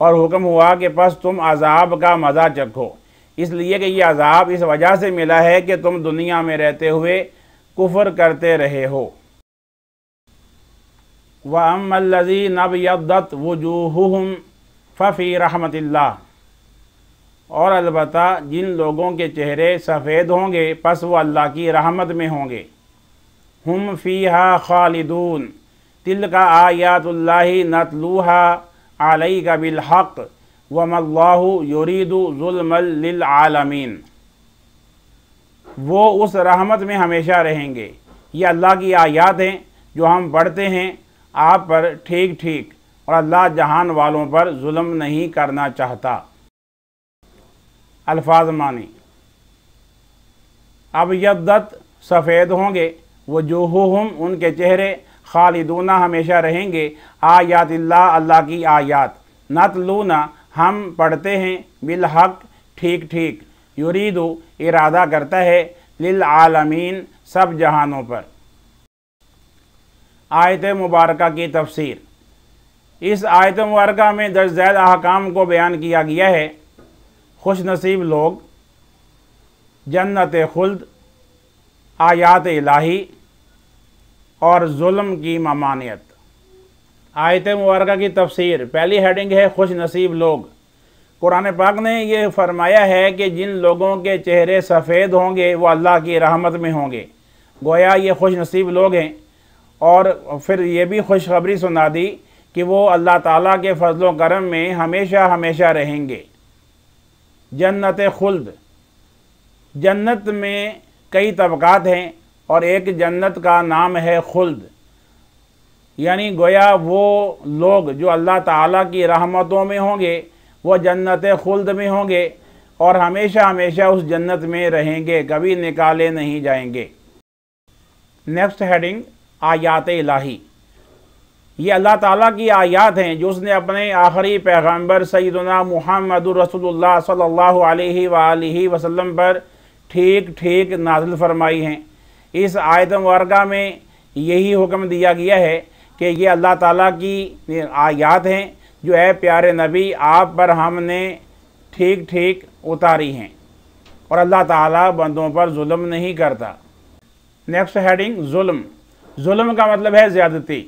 اور حکم ہوا کہ پس تم عذاب کا مزہ چکھو، اس لیے کہ یہ عذاب اس وجہ سے ملا ہے کہ تم دنیا میں رہتے ہوئے کفر کرتے رہے ہو۔ وَأَمَّا الَّذِينَ ابْيَضَّتْ وُجُوهُهُمْ فَفِي رَحْمَةِ اللَّهِ، اور البتہ جن لوگوں کے چہرے سفید ہوں گے پس وہ اللہ کی رحمت میں ہوں گے۔ ہم فیہا خالدون تلک آیات اللہ نتلوہا علیک بالحق وما اللہ یرید ظلما للعالمین، وہ اس رحمت میں ہمیشہ رہیں گے۔ یہ اللہ کی آیات ہیں جو ہم پڑھتے ہیں آپ پر ٹھیک ٹھیک، اور اللہ جہان والوں پر ظلم نہیں کرنا چاہتا۔ الفاظ معنی: ابیضت سفید ہوں گے، وجوہہم ان کے چہرے، خالدون ہمیشہ رہیں گے، آیات اللہ اللہ کی آیات، نتلون ہم پڑھتے ہیں، بالحق ٹھیک ٹھیک، یرید ارادہ کرتا ہے، للعالمین سب جہانوں پر۔ آیت مبارکہ کی تفسیر: اس آیت مبارکہ میں درج ذیل احکام کو بیان کیا گیا ہے۔ خوش نصیب لوگ، جنت خلد، آیات الہی اور ظلم کی ممانعت۔ آیت مبارکہ کی تفسیر: پہلی ہیڈنگ ہے خوش نصیب لوگ۔ قرآن پاک نے یہ فرمایا ہے کہ جن لوگوں کے چہرے سفید ہوں گے وہ اللہ کی رحمت میں ہوں گے، گویا یہ خوش نصیب لوگ ہیں۔ اور پھر یہ بھی خوشخبری سنا دی کہ وہ اللہ تعالیٰ کے فضل و کرم میں ہمیشہ ہمیشہ رہیں گے۔ جنت خلد، جنت میں کئی طبقات ہیں اور ایک جنت کا نام ہے خلد، یعنی گویا وہ لوگ جو اللہ تعالیٰ کی رحمتوں میں ہوں گے وہ جنت خلد میں ہوں گے اور ہمیشہ ہمیشہ اس جنت میں رہیں گے، کبھی نکالے نہیں جائیں گے۔ نیکسٹ ہیڈنگ: آیات الہی۔ یہ اللہ تعالیٰ کی آیات ہیں جو اس نے اپنے آخری پیغمبر سیدنا محمد رسول اللہ صلی اللہ علیہ وآلہ وسلم پر ٹھیک ٹھیک نازل فرمائی ہیں۔ اس آیت مبارکہ میں یہی حکم دیا گیا ہے کہ یہ اللہ تعالیٰ کی آیات ہیں جو اے پیارے نبی آپ پر ہم نے ٹھیک ٹھیک اتاری ہیں، اور اللہ تعالیٰ بندوں پر ظلم نہیں کرتا۔ نیکسٹ ہیڈنگ: ظلم۔ ظلم کا مطلب ہے زیادتی،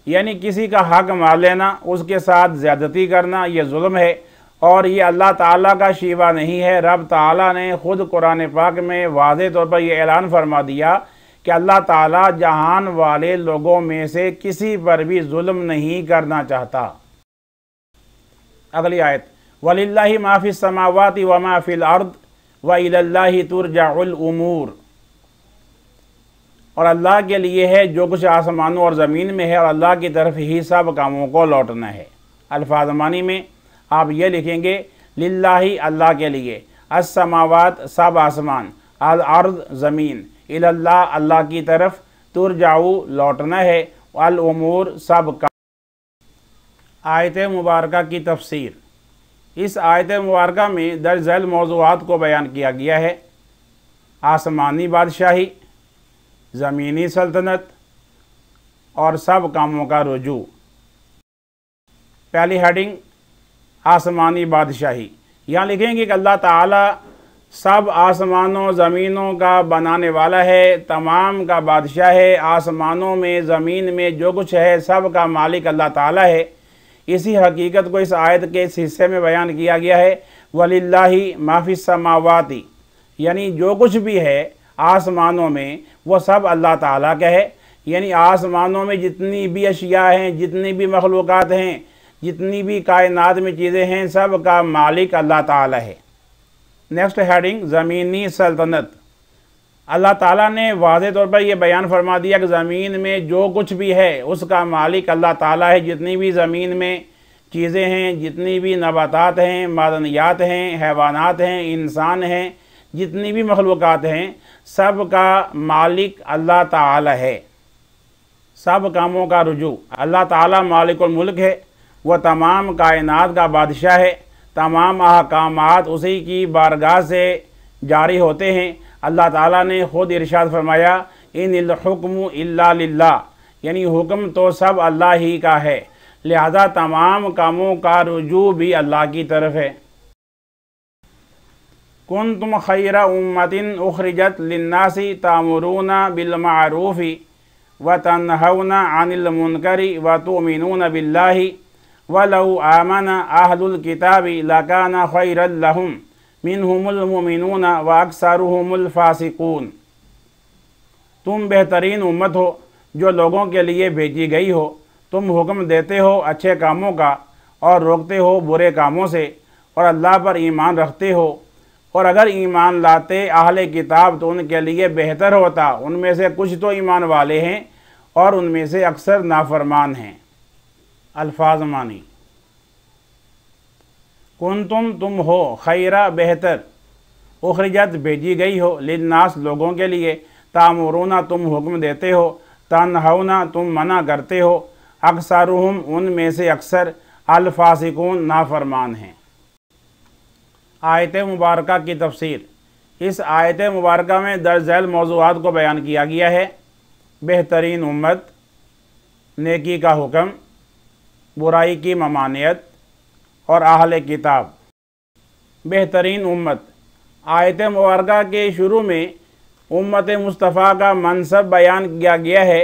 یعنی کسی کا حق مار لینا، اس کے ساتھ زیادتی کرنا، یہ ظلم ہے، اور یہ اللہ تعالیٰ کا شیوہ نہیں ہے۔ رب تعالیٰ نے خود قرآن پاک میں واضح طور پر یہ اعلان فرما دیا کہ اللہ تعالیٰ جہان والے لوگوں میں سے کسی پر بھی ظلم نہیں کرنا چاہتا۔ اگلی آیت: وَلِلَّهِ مَا فِي السَّمَاوَاتِ وَمَا فِي الْأَرْضِ وَإِلَى اللَّهِ تُرْجَعُ الْأُمُورُ، اور اللہ کے لیے ہے جو کچھ آسمانوں اور زمین میں ہے، اور اللہ کی طرف ہی سب کاموں کو لوٹنا ہے۔ الفاظ معنی میں آپ یہ لکھیں گے: للہ اللہ کے لیے، السماوات سب آسمان، الارض زمین، الی اللہ اللہ کی طرف، ترجعو لوٹنا ہے، الامور سب کا۔ آیت مبارکہ کی تفسیر: اس آیت مبارکہ میں درج ذیل موضوعات کو بیان کیا گیا ہے: آسمانی بادشاہی، زمینی سلطنت اور سب کاموں کا رجوع۔ پہلی ہیڈنگ: آسمانی بادشاہی۔ یہاں لکھیں گے کہ اللہ تعالیٰ سب آسمانوں زمینوں کا بنانے والا ہے، تمام کا بادشاہ ہے، آسمانوں میں زمین میں جو کچھ ہے سب کا مالک اللہ تعالیٰ ہے۔ اسی حقیقت کو اس آیت کے اس حصے میں بیان کیا گیا ہے: وَلِلَّهِ مَا فِي السَّمَاوَاتِ، یعنی جو کچھ بھی ہے آسمانوں میں وہ سب اللہ تعالیٰ کا ہے، یعنی آسمانوں میں جتنی بھی اشیاء ہیں، جتنی بھی مخلوقات ہیں، جتنی بھی کائنات میں چیزیں ہیں، سب کا مالک اللہ تعالیٰ ہے۔ نیکسٹ ہیڈنگ: زمینی سلطنت۔ اللہ تعالیٰ نے واضح طور پر یہ بیان فرما دیا کہ زمین میں جو کچھ بھی ہے اس کا مالک اللہ تعالیٰ ہے۔ جتنی بھی زمین میں چیزیں ہیں، جتنی بھی نباتات ہیں، معدنیات ہیں، حیوانات ہیں، انسان ہیں، جتنی بھی مخلوقات ہیں، سب کا مالک اللہ تعالیٰ ہے۔ سب کاموں کا رجوع: اللہ تعالیٰ مالک الملک ہے، وہ تمام کائنات کا بادشاہ ہے، تمام احکامات اسی کی بارگاہ سے جاری ہوتے ہیں۔ اللہ تعالیٰ نے خود ارشاد فرمایا: ان الحکم الا للہ، یعنی حکم تو سب اللہ ہی کا ہے۔ لہذا تمام کاموں کا رجوع بھی اللہ کی طرف ہے۔ کنتم خیر امۃ اخرجت للناس تأمرون بالمعروف وتنہون عن المنکر وتؤمنون باللہ ولو آمن اہل الکتاب لکان خیرا لہم منہم المؤمنون واکثرہم الفاسقون۔ تم بہترین امت ہو جو لوگوں کے لیے بھیجی گئی ہو، تم حکم دیتے ہو اچھے کاموں کا اور روکتے ہو برے کاموں سے، اور اللہ پر ایمان رکھتے ہو، اور اگر ایمان لاتے اہل کتاب تو ان کے لیے بہتر ہوتا، ان میں سے کچھ تو ایمان والے ہیں اور ان میں سے اکثر نافرمان ہیں۔ الفاظ معنی: کنتم تم ہو، خیرہ بہتر، اخرجت بھیجی گئی ہو، للناس لوگوں کے لیے، تامرون تم حکم دیتے ہو، تنہون تم منع کرتے ہو، اکثرہم ان میں سے اکثر، الفاسقون نافرمان ہیں۔ آیت مبارکہ کی تفسیر۔ اس آیت مبارکہ میں درج ذیل موضوعات کو بیان کیا گیا ہے: بہترین امت، نیکی کا حکم، برائی کی ممانعت، اور اہل کتاب۔ بہترین امت۔ آیت مبارکہ کے شروع میں امت مصطفیٰ کا منصب بیان کیا گیا ہے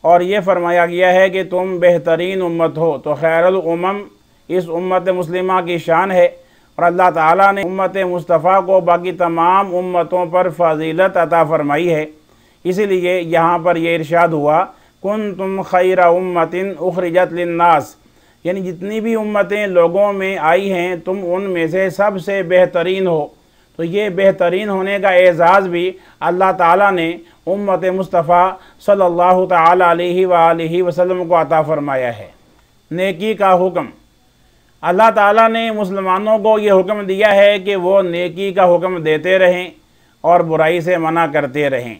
اور یہ فرمایا گیا ہے کہ تم بہترین امت ہو، تو خیر الامم اس امت مسلمہ کی شان ہے، اور اللہ تعالیٰ نے امت مصطفیٰ کو باقی تمام امتوں پر فضیلت عطا فرمائی ہے۔ اسی لیے یہاں پر یہ ارشاد ہوا: کنتم خیر امۃ اخرجت للناس، یعنی جتنی بھی امتیں لوگوں میں آئی ہیں تم ان میں سے سب سے بہترین ہو۔ تو یہ بہترین ہونے کا اعزاز بھی اللہ تعالیٰ نے امت مصطفیٰ صلی اللہ تعالیٰ علیہ وآلہ وسلم کو عطا فرمایا ہے۔ نیکی کا حکم۔ اللہ تعالیٰ نے مسلمانوں کو یہ حکم دیا ہے کہ وہ نیکی کا حکم دیتے رہیں اور برائی سے منع کرتے رہیں،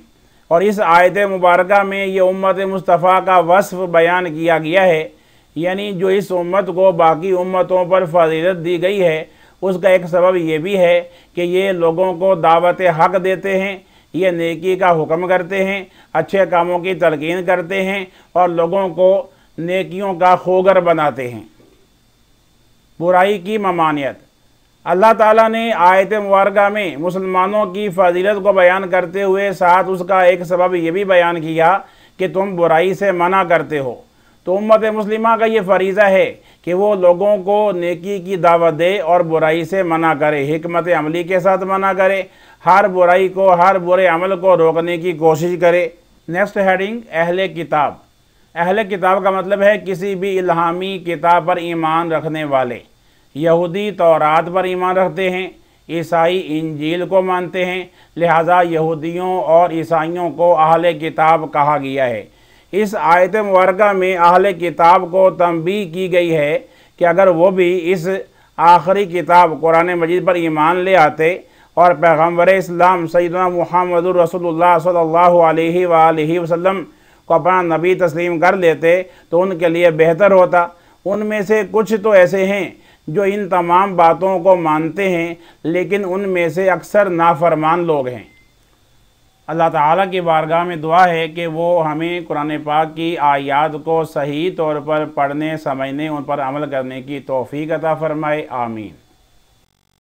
اور اس آیت مبارکہ میں یہ امت مصطفیٰ کا وصف بیان کیا گیا ہے، یعنی جو اس امت کو باقی امتوں پر فضیلت دی گئی ہے اس کا ایک سبب یہ بھی ہے کہ یہ لوگوں کو دعوت حق دیتے ہیں، یہ نیکی کا حکم کرتے ہیں، اچھے کاموں کی تلقین کرتے ہیں اور لوگوں کو نیکیوں کا خوگر بناتے ہیں۔ برائی کی ممانعت۔ اللہ تعالیٰ نے آیت مبارکہ میں مسلمانوں کی فضیلت کو بیان کرتے ہوئے ساتھ اس کا ایک سبب یہ بھی بیان کیا کہ تم برائی سے منع کرتے ہو۔ تو امت مسلمہ کا یہ فریضہ ہے کہ وہ لوگوں کو نیکی کی دعوت دے اور برائی سے منع کرے، حکمت عملی کے ساتھ منع کرے، ہر برائی کو، ہر برے عمل کو روکنے کی کوشش کرے۔ نیکسٹ ہیڈنگ: اہل کتاب۔ اہل کتاب کا مطلب ہے کسی بھی الہامی کتاب پر ایمان رکھنے والے۔ یہودی تورات پر ایمان رکھتے ہیں، عیسائی انجیل کو مانتے ہیں، لہذا یہودیوں اور عیسائیوں کو اہل کتاب کہا گیا ہے۔ اس آیت مبارکہ میں اہل کتاب کو تنبیہ کی گئی ہے کہ اگر وہ بھی اس آخری کتاب قرآن مجید پر ایمان لے آتے اور پیغمبر اسلام سیدنا محمد رسول اللہ صلی اللہ علیہ وآلہ وسلم کو اپنا نبی تسلیم کر لیتے تو ان کے لیے بہتر ہوتا۔ ان میں سے کچھ تو ایسے ہیں جو ان تمام باتوں کو مانتے ہیں، لیکن ان میں سے اکثر نافرمان لوگ ہیں۔ اللہ تعالیٰ کی بارگاہ میں دعا ہے کہ وہ ہمیں قرآن پاک کی آیات کو صحیح طور پر پڑھنے، سمجھنے، ان پر عمل کرنے کی توفیق عطا فرمائے۔ آمین۔